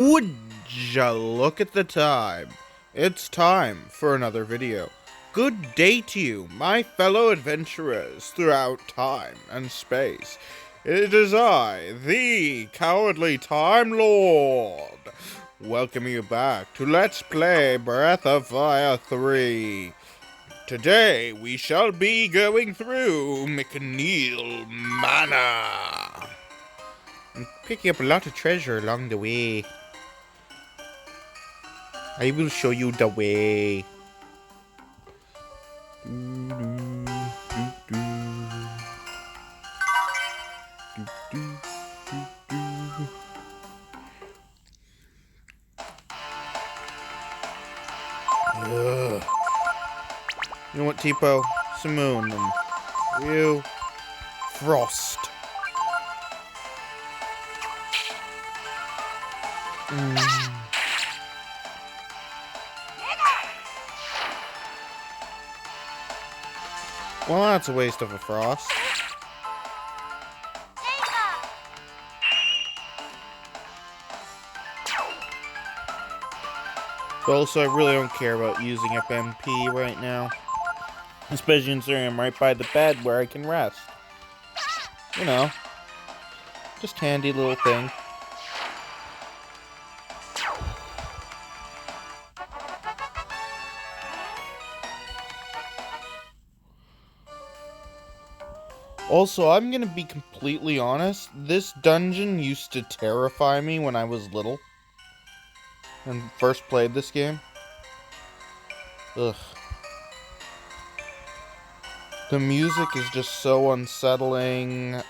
Would ya look at the time? It's time for another video. Good day to you, my fellow adventurers throughout time and space. It is I, the Cowardly Time Lord, welcoming you back to Let's Play Breath of Fire 3. Today we shall be going through McNeil Manor and picking up a lot of treasure along the way. I will show you the way. Ugh. You know what, Tipo? Simoon them. You. Frost. Well, that's a waste of a Frost. But also, I really don't care about using up MP right now. Especially considering I'm right by the bed where I can rest. You know. Just handy little thing. Also, I'm gonna be completely honest, this dungeon used to terrify me when I was little. And first played this game. Ugh. The music is just so unsettling.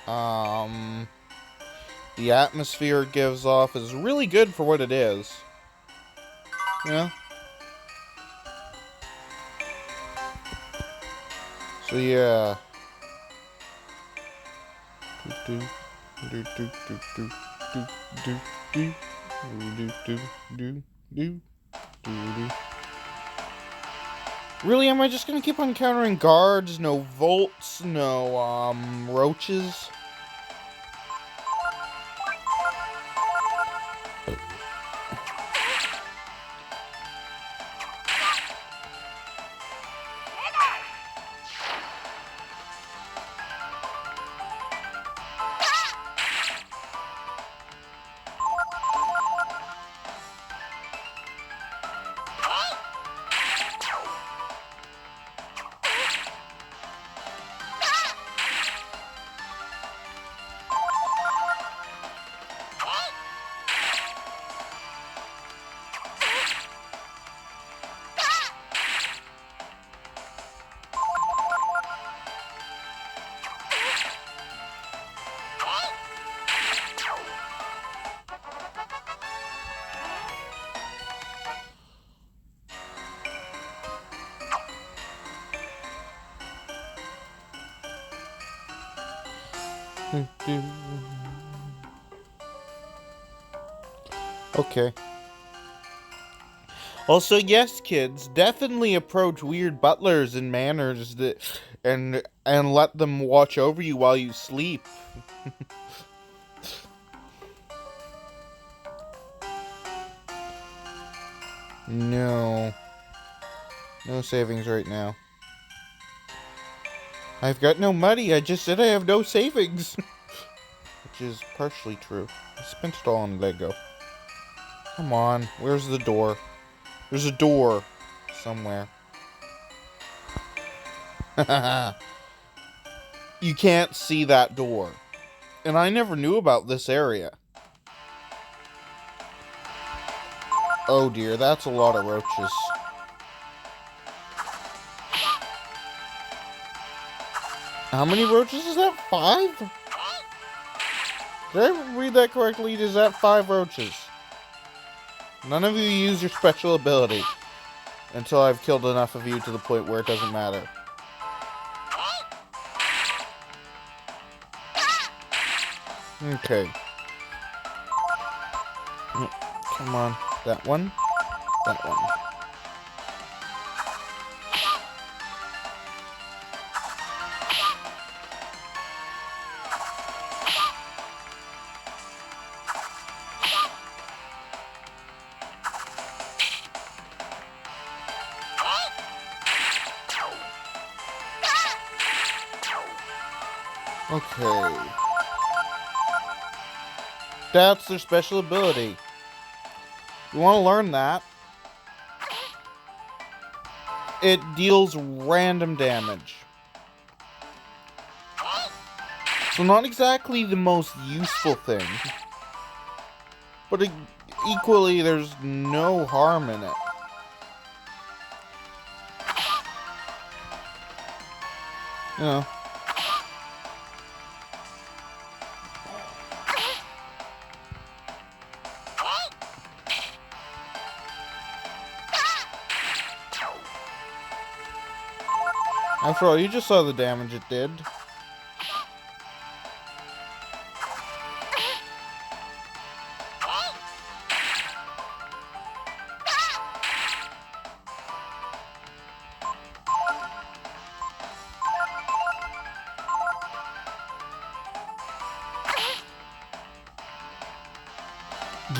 The atmosphere it gives off is really good for what it is. You know? So yeah. Really, am I just gonna keep on encountering guards? No volts, no, roaches? Okay. Also, yes, kids, definitely approach weird butlers and manners and let them watch over you while you sleep. No. No savings right now. I've got no money, I just said I have no savings. Which is partially true. I spent it all on Lego. Come on, where's the door? There's a door somewhere. You can't see that door. And I never knew about this area. Oh dear, that's a lot of roaches. How many roaches is that? 5? Did I read that correctly? Is that 5 roaches? None of you use your special ability until I've killed enough of you to the point where it doesn't matter. Okay. Come on. That one. That one. Okay. That's their special ability. You want to learn that? It deals random damage. So not exactly the most useful thing. But equally, there's no harm in it. You know. After all, you just saw the damage it did.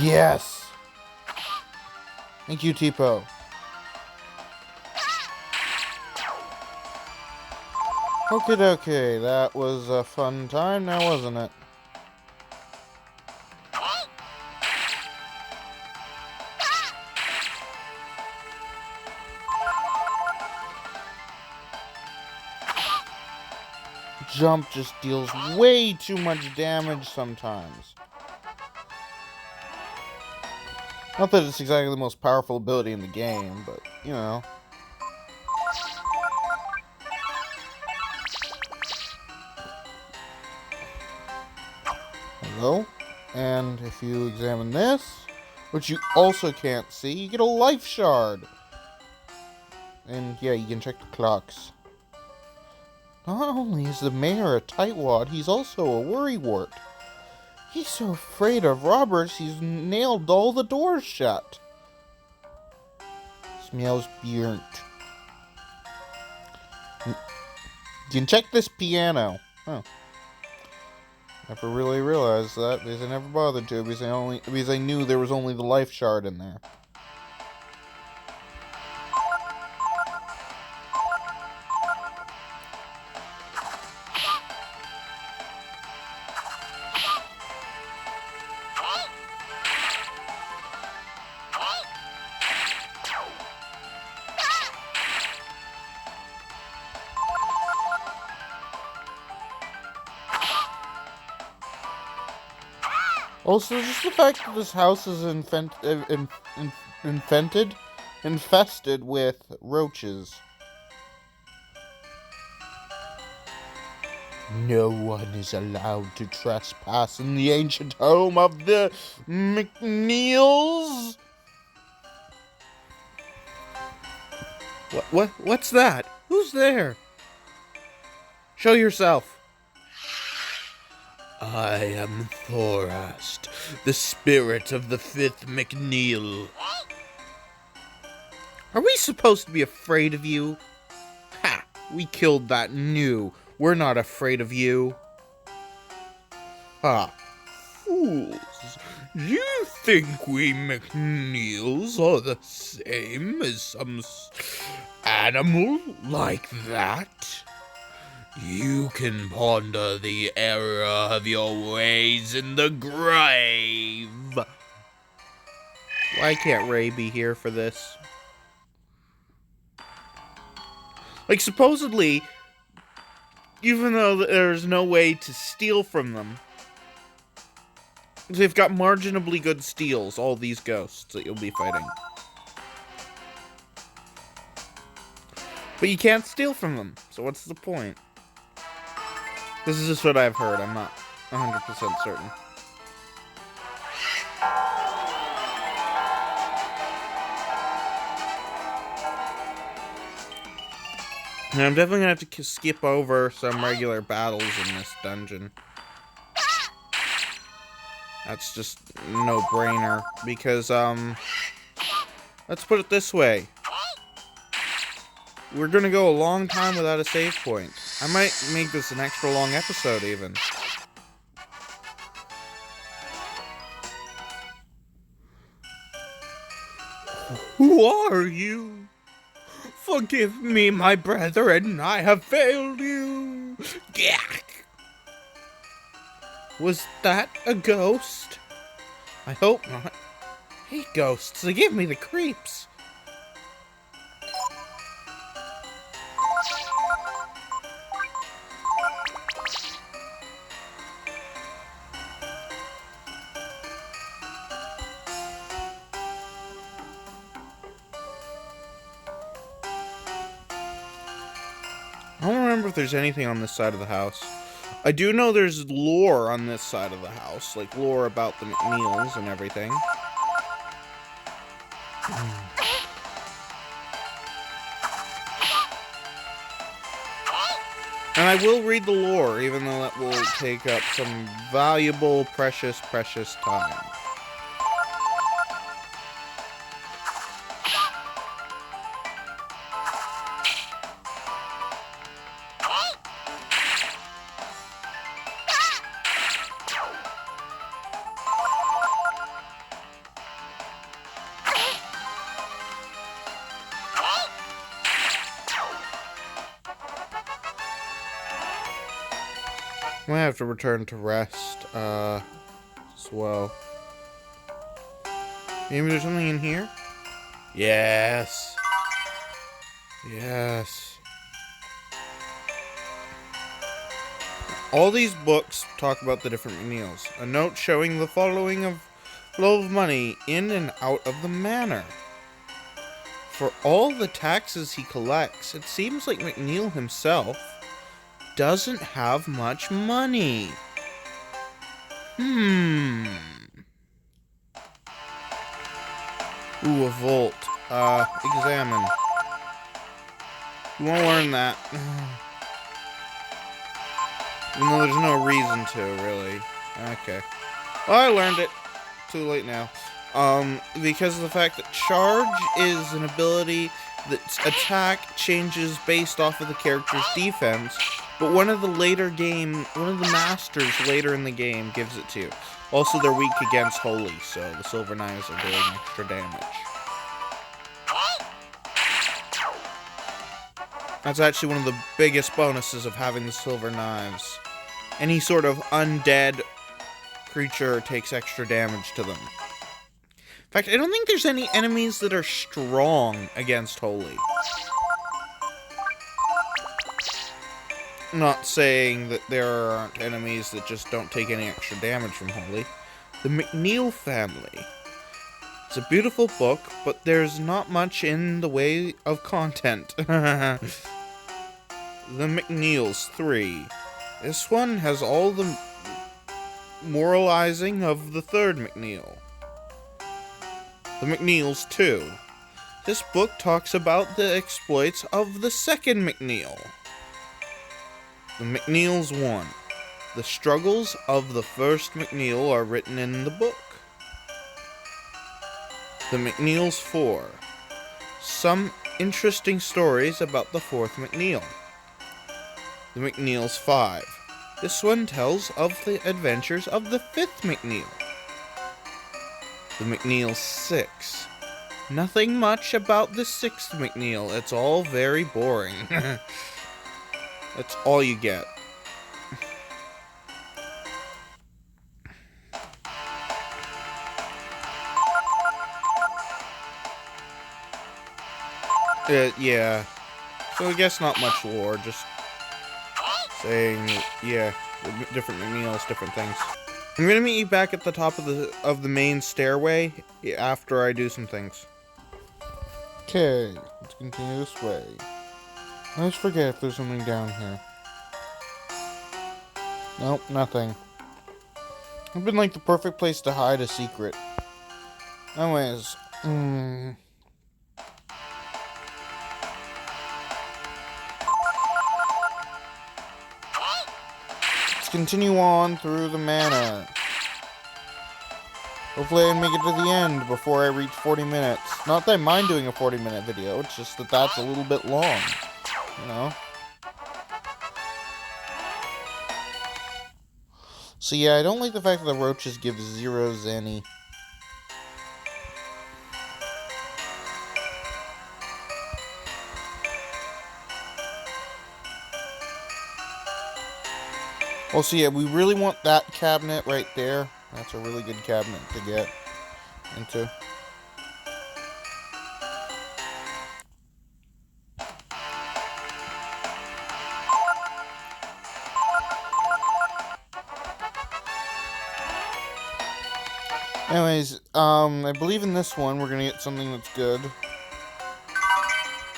Yes! Thank you, Tipo. Okie dokie, that was a fun time now, wasn't it? Jump just deals way too much damage sometimes. Not that it's exactly the most powerful ability in the game, but, you know. Hello? And if you examine this, which you also can't see, you get a life shard. And yeah, you can check the clocks. Not only is the mayor a tightwad, he's also a worrywart. He's so afraid of robbers, he's nailed all the doors shut. Smells burnt. You can check this piano. Huh. Never really realized that because I never bothered to because I knew there was only the life shard in there. Also, just the fact that this house is infested with roaches. No one is allowed to trespass in the ancient home of the McNeils. What's that? Who's there? Show yourself. I am Thorast, the spirit of the 5th McNeil. Are we supposed to be afraid of you? Ha! We killed that new. We're not afraid of you. Ha! Fools! You think we McNeils are the same as some animal like that? You can ponder the error of your ways in the grave. Why can't Ray be here for this? Like, supposedly, even though there's no way to steal from them, they've got marginally good steals, all these ghosts that you'll be fighting. But you can't steal from them, so what's the point? This is just what I've heard, I'm not 100% certain. And I'm definitely gonna have to skip over some regular battles in this dungeon. That's just no-brainer, because, let's put it this way. We're gonna go a long time without a save point. I might make this an extra long episode, even. Who are you? Forgive me, my brethren, I have failed you. Gak! Was that a ghost? I hope not. I hate ghosts. They give me the creeps. I don't remember if there's anything on this side of the house. I do know there's lore on this side of the house, like lore about the McNeils and everything. And I will read the lore, even though that will take up some valuable, precious, precious time. I have to return to rest, as well. Maybe there's something in here? Yes. Yes. All these books talk about the different McNeils. A note showing the following of flow of money in and out of the manor. For all the taxes he collects, it seems like McNeil himself doesn't have much money. Ooh, a vault. Examine. You won't learn that. Even though there's no reason to, really. Okay. Well, I learned it. Too late now. Because of the fact that charge is an ability that's attack changes based off of the character's defense, but one of the masters later in the game gives it to you. Also, they're weak against holy, so the silver knives are doing extra damage. That's actually one of the biggest bonuses of having the silver knives. Any sort of undead creature takes extra damage to them. In fact, I don't think there's any enemies that are strong against holy. I'm not saying that there aren't enemies that just don't take any extra damage from holy. The McNeil family. It's a beautiful book, but there's not much in the way of content. The McNeils 3. This one has all the moralizing of the third McNeil. The McNeils 2. This book talks about the exploits of the second McNeil. The McNeils 1. The struggles of the first McNeil are written in the book. The McNeils 4. Some interesting stories about the fourth McNeil. The McNeils 5. This one tells of the adventures of the fifth McNeil. The McNeils 6. Nothing much about the sixth McNeil. It's all very boring. That's all you get. Yeah. So I guess not much lore, just saying, yeah, different McNeils, different things. I'm gonna meet you back at the top of the main stairway after I do some things. Okay, let's continue this way. Let's forget if there's something down here. Nope, nothing. I've been like the perfect place to hide a secret. Anyways, let's continue on through the manor. Hopefully I make it to the end before I reach 40 minutes. Not that I mind doing a 40-minute video, it's just that that's a little bit long, you know? So yeah, I don't like the fact that the roaches give 0 Zenny. Well, so yeah, we really want that cabinet right there. That's a really good cabinet to get into. Anyways, I believe in this one we're gonna get something that's good.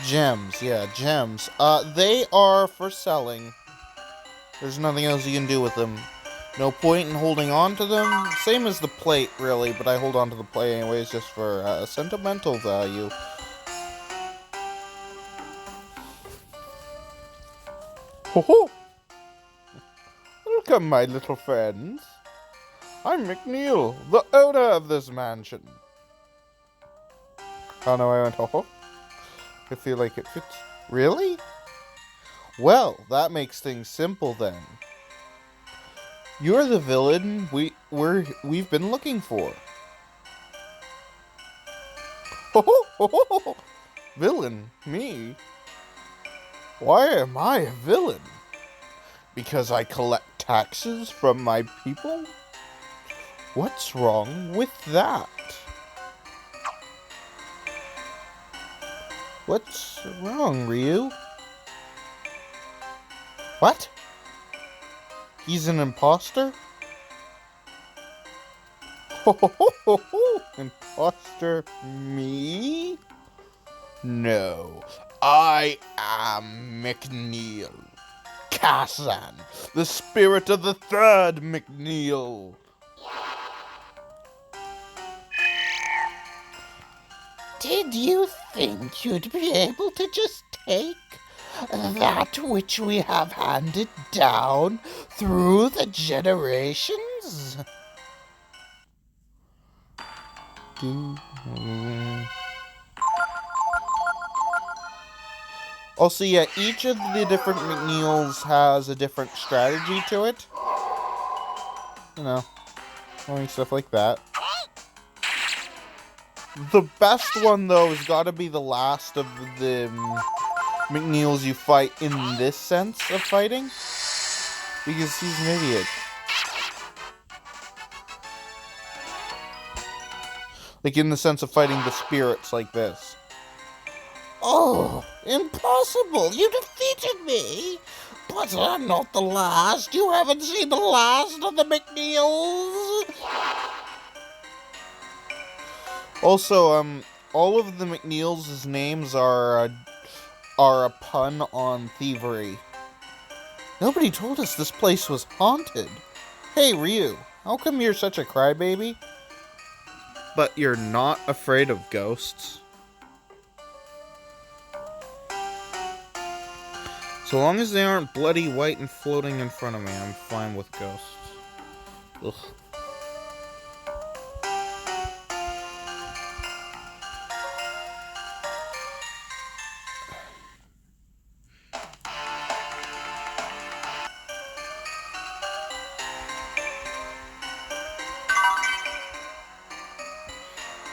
Gems, yeah, gems. They are for selling. There's nothing else you can do with them. No point in holding on to them. Same as the plate, really, but I hold on to the plate anyways just for sentimental value. Ho ho! Welcome, my little friends. I'm McNeil, the owner of this mansion. Oh no, I went ho ho. I feel like it fits. Really? Well, that makes things simple then. You're the villain we've been looking for. Ho ho ho ho ho! Villain? Me? Why am I a villain? Because I collect taxes from my people? What's wrong with that? What's wrong, Ryu? What? He's an imposter? Ho ho ho ho ho! Imposter me? No, I am McNeil. Kazan, the spirit of the third McNeil. Did you think you'd be able to just take that which we have handed down through the generations? Also, yeah, each of the different McNeils has a different strategy to it. You know, doing stuff like that. The best one, though, has got to be the last of the McNeils you fight in this sense of fighting. Because he's an idiot. Like, in the sense of fighting the spirits like this. Oh, impossible! You defeated me! But I'm not the last! You haven't seen the last of the McNeils! Also, all of the McNeils' names are a pun on thievery. Nobody told us this place was haunted. Hey, Ryu, how come you're such a crybaby? But you're not afraid of ghosts? So long as they aren't bloody white and floating in front of me, I'm fine with ghosts. Ugh.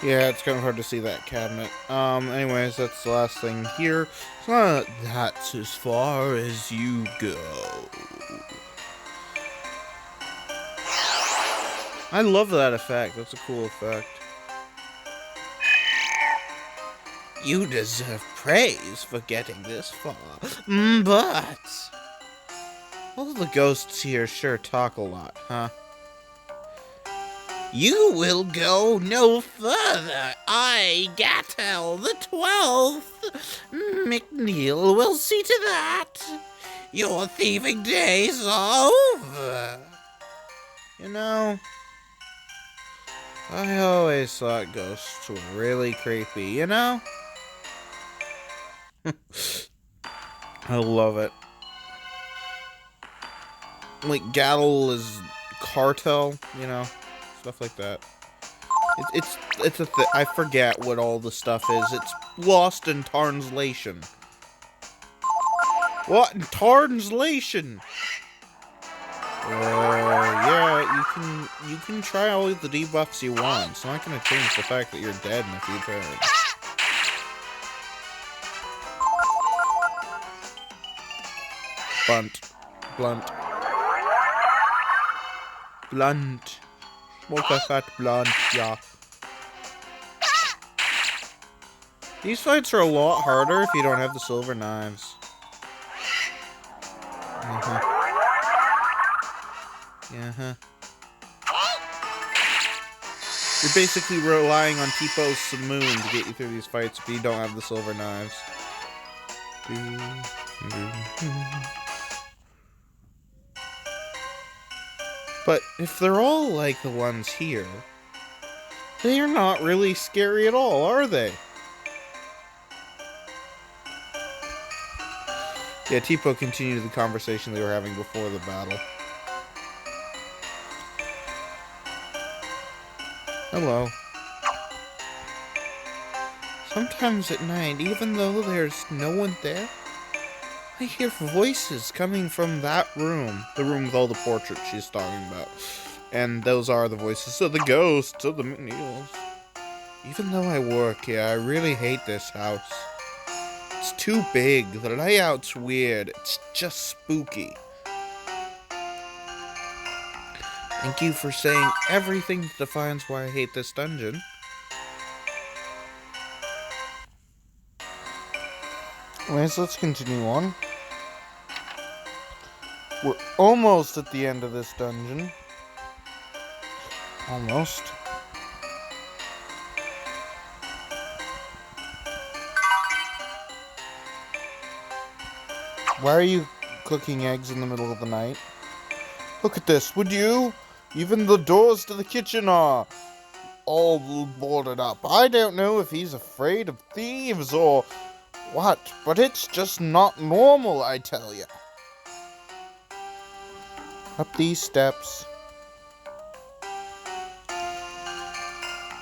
Yeah, it's kind of hard to see that cabinet. Anyways, that's the last thing here. So that's as far as you go. I love that effect. That's a cool effect. You deserve praise for getting this far, but all the ghosts here sure talk a lot, huh? You will go no further. I, Gatel the 12th, McNeil will see to that. Your thieving days are over. You know, I always thought ghosts were really creepy, you know? I love it. Like, Gatel is Cartel, you know? Stuff like that. It's a I forget what all the stuff is. It's lost in translation. What in translation? Yeah, you can try all of the debuffs you want. It's not gonna change the fact that you're dead in a few turns. Blunt. blunt. Smoke a fat blunt, yeah. These fights are a lot harder if you don't have the silver knives. You're basically relying on Tipo Simoon to get you through these fights if you don't have the silver knives. But if they're all like the ones here, they are not really scary at all, are they? Yeah, Tipo continued the conversation they were having before the battle. Hello. Sometimes at night, even though there's no one there, I hear voices coming from that room. The room with all the portraits she's talking about. And those are the voices of the ghosts of the McNeils. Even though I work here, I really hate this house. It's too big, the layout's weird, it's just spooky. Thank you for saying everything that defines why I hate this dungeon. Anyways, let's continue on. We're almost at the end of this dungeon. Almost. Why are you cooking eggs in the middle of the night? Look at this, would you? Even the doors to the kitchen are all boarded up. I don't know if he's afraid of thieves or what, but it's just not normal, I tell you. Up these steps.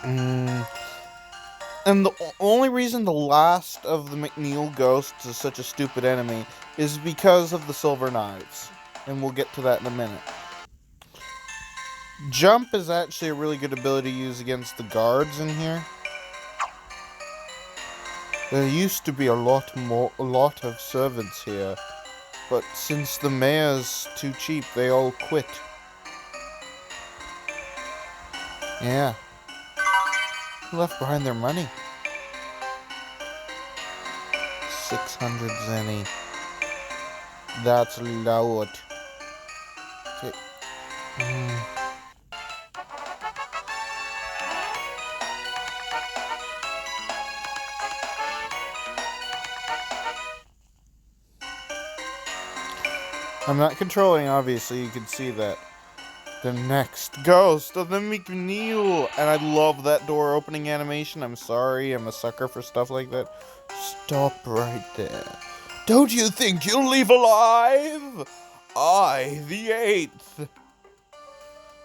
And the only reason the last of the McNeil ghosts is such a stupid enemy is because of the silver knives. And we'll get to that in a minute. Jump is actually a really good ability to use against the guards in here. There used to be a lot of servants here, but since the mayor's too cheap, they all quit. Yeah. Left behind their money. 600 zenny. That's a lot. Okay. I'm not controlling, obviously, you can see that. The next ghost of the McNeil. And I love that door opening animation. I'm sorry, I'm a sucker for stuff like that. Stop right there. Don't you think you'll leave alive? I, the 8th.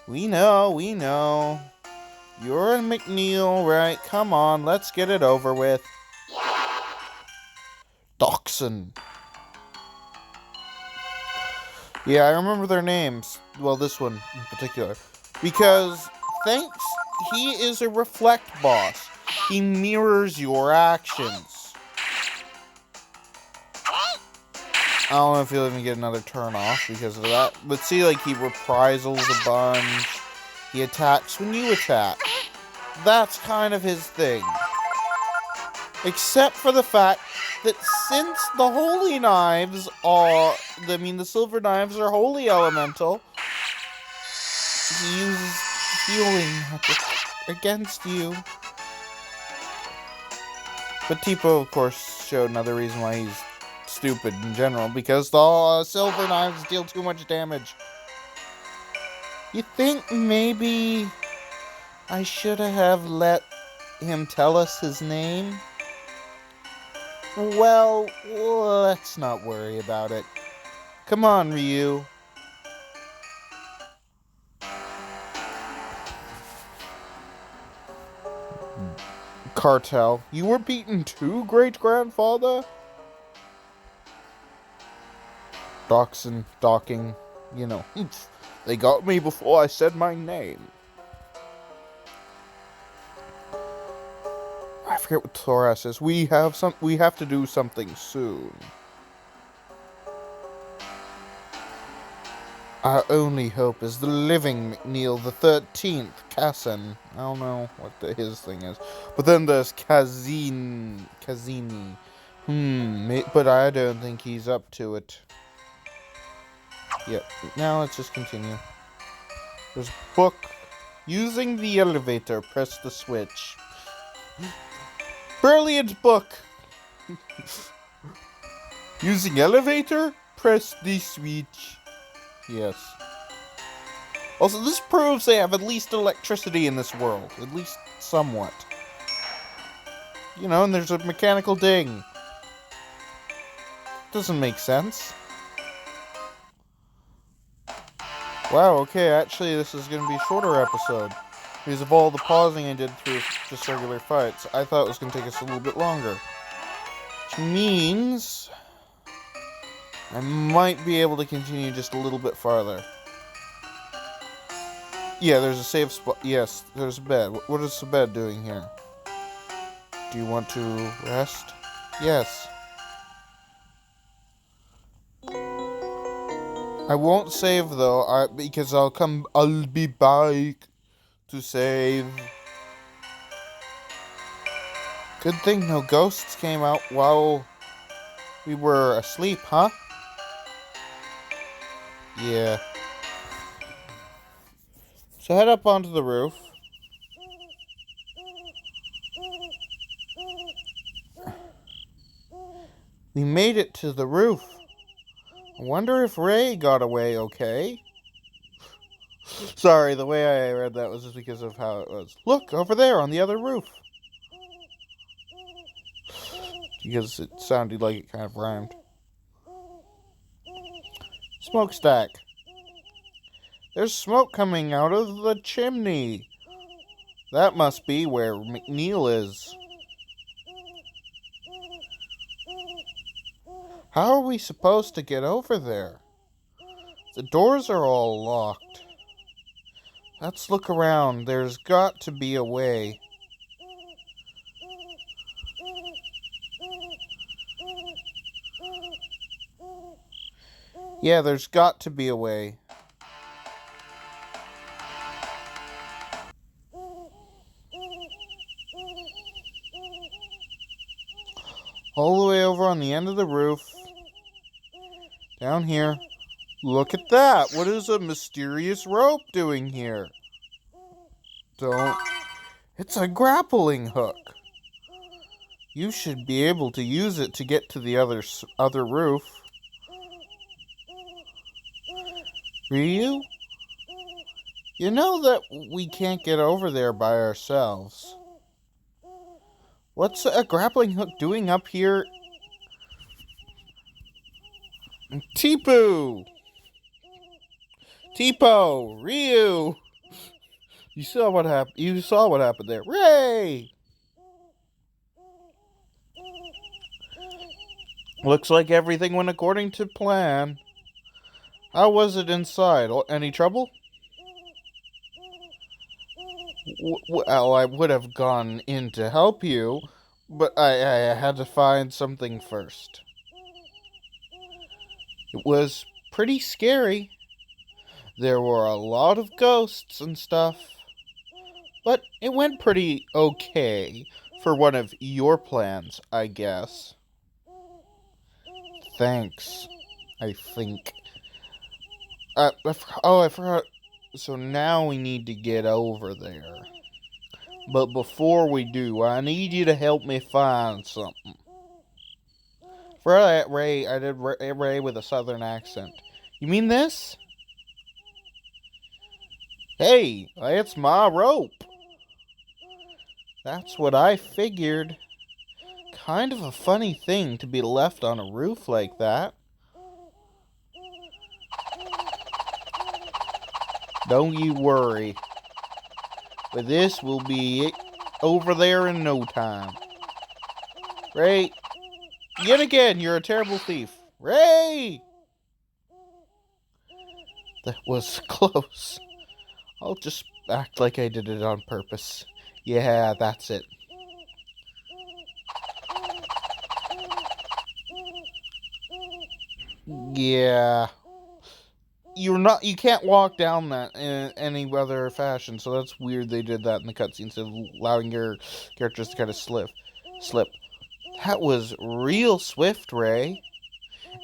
We know. You're a McNeil, right? Come on, let's get it over with. Dachshund. Yeah, I remember their names. Well, this one in particular. Because, he is a reflect boss. He mirrors your actions. I don't know if he'll even get another turn off because of that. But see, like, he reprisals a bunch. He attacks when you attack. That's kind of his thing. Except for the fact that since the holy knives are, the silver knives are holy elemental, he uses healing against you. But Tipo, of course, showed another reason why he's stupid in general, because the silver knives deal too much damage. You think maybe I should have let him tell us his name? Well, let's not worry about it. Come on, Ryu. Cartel, you were beaten too, great-grandfather? Dachshund, docking, they got me before I said my name. I forget what Thoras says. We have to do something soon. Our only hope is the living McNeil the 13th, Cassin. I don't know what his thing is. But then there's Kazini. But I don't think he's up to it. Yep, now let's just continue. There's book. Using the elevator, press the switch. Brilliant book! Using elevator, press the switch. Yes. Also, this proves they have at least electricity in this world. At least somewhat. You know, and there's a mechanical ding. Doesn't make sense. Wow, okay, actually this is going to be a shorter episode. Because of all the pausing I did through just regular fights, I thought it was going to take us a little bit longer. Which means I might be able to continue just a little bit farther. Yeah, there's a safe spot. Yes, there's a bed. What is the bed doing here? Do you want to rest? Yes. I won't save though, because I'll be back to save. Good thing no ghosts came out while we were asleep, huh? Yeah. So head up onto the roof. We made it to the roof. I wonder if Ray got away okay. Sorry, the way I read that was just because of how it was. Look, over there on the other roof. Because it sounded like it kind of rhymed. Smokestack. There's smoke coming out of the chimney. That must be where McNeil is. How are we supposed to get over there? The doors are all locked. Let's look around. There's got to be a way. Yeah, there's got to be a way. All the way over on the end of the roof. Down here. Look at that! What is a mysterious rope doing here? It's a grappling hook. You should be able to use it to get to the other roof. Ryu? You know that we can't get over there by ourselves. What's a grappling hook doing up here? Teepo! Ryu! You saw what happened there. Ray! Looks like everything went according to plan. How was it inside? Any trouble? Well, I would have gone in to help you, but I had to find something first. It was pretty scary. There were a lot of ghosts and stuff, but it went pretty okay for one of your plans, I guess. Thanks, I think. I forgot. So now we need to get over there. But before we do, I need you to help me find something. For that, Ray, I did Ray with a southern accent. You mean this? Hey, it's my rope. That's what I figured. Kind of a funny thing to be left on a roof like that. Don't you worry. With this, we'll be over there in no time. Ray, yet again, you're a terrible thief. Ray! That was close. I'll just act like I did it on purpose. Yeah, that's it. Yeah. you can't walk down that in any other fashion, so that's weird they did that in the cutscene, instead of allowing your characters to kind of slip. That was real swift, Ray.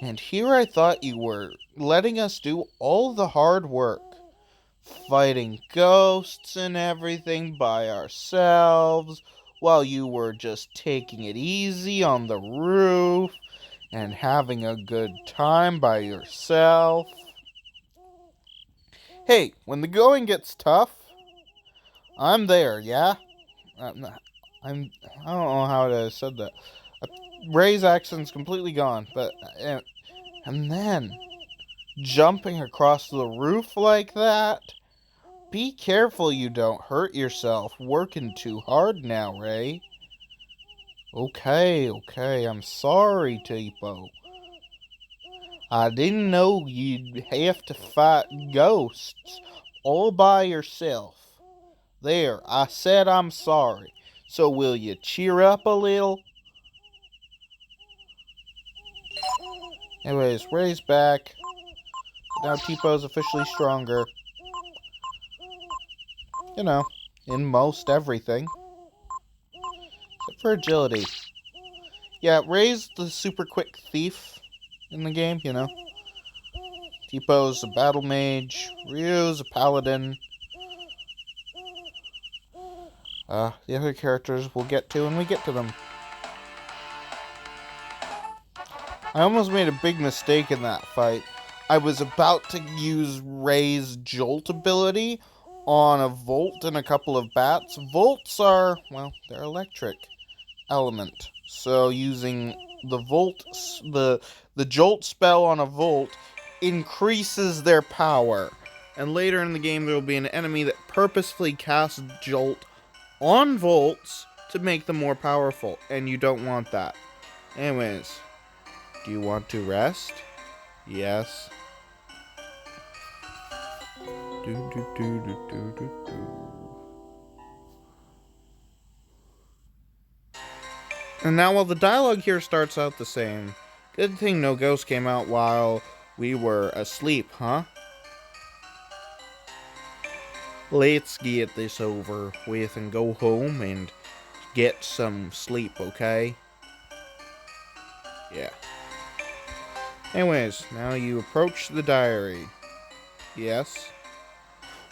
And here I thought you were letting us do all the hard work, fighting ghosts and everything by ourselves, while you were just taking it easy on the roof and having a good time by yourself. Hey, when the going gets tough, I'm there, yeah? I'm not, I don't know how to said that. Ray's accent's completely gone, but and then jumping across the roof like that. Be careful you don't hurt yourself working too hard now, Ray. Okay, I'm sorry, Tipo. I didn't know you'd have to fight ghosts all by yourself. There, I said I'm sorry. So will you cheer up a little? Anyways, Ray's back. Now Tipo's officially stronger. You know, in most everything. Except for agility. Yeah, Ray's the super quick thief in the game, you know. Tipo's a battle mage. Ryu's a paladin. The other characters we'll get to when we get to them. I almost made a big mistake in that fight. I was about to use Ray's Jolt ability on a Volt and a couple of bats. Volts are, well, they're electric element. So using the Volt, the Jolt spell on a Volt increases their power. And later in the game there will be an enemy that purposefully casts Jolt on Volts to make them more powerful. And you don't want that. Anyways, do you want to rest? Yes. And now, while the dialogue here starts out the same, good thing no ghost came out while we were asleep, huh? Let's get this over with and go home and get some sleep, okay? Yeah. Anyways, now you approach the diary. Yes?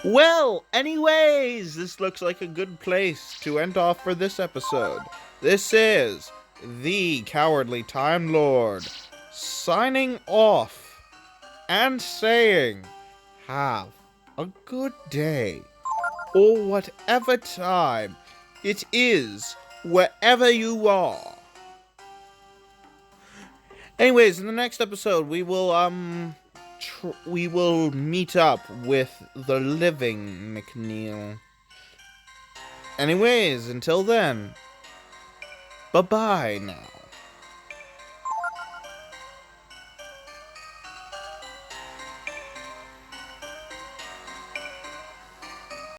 Well, anyways, this looks like a good place to end off for this episode. This is the Cowardly Time Lord signing off and saying, have a good day, or whatever time it is, wherever you are. Anyways, in the next episode, we will meet up with the living McNeil. Anyways, until then, bye-bye now.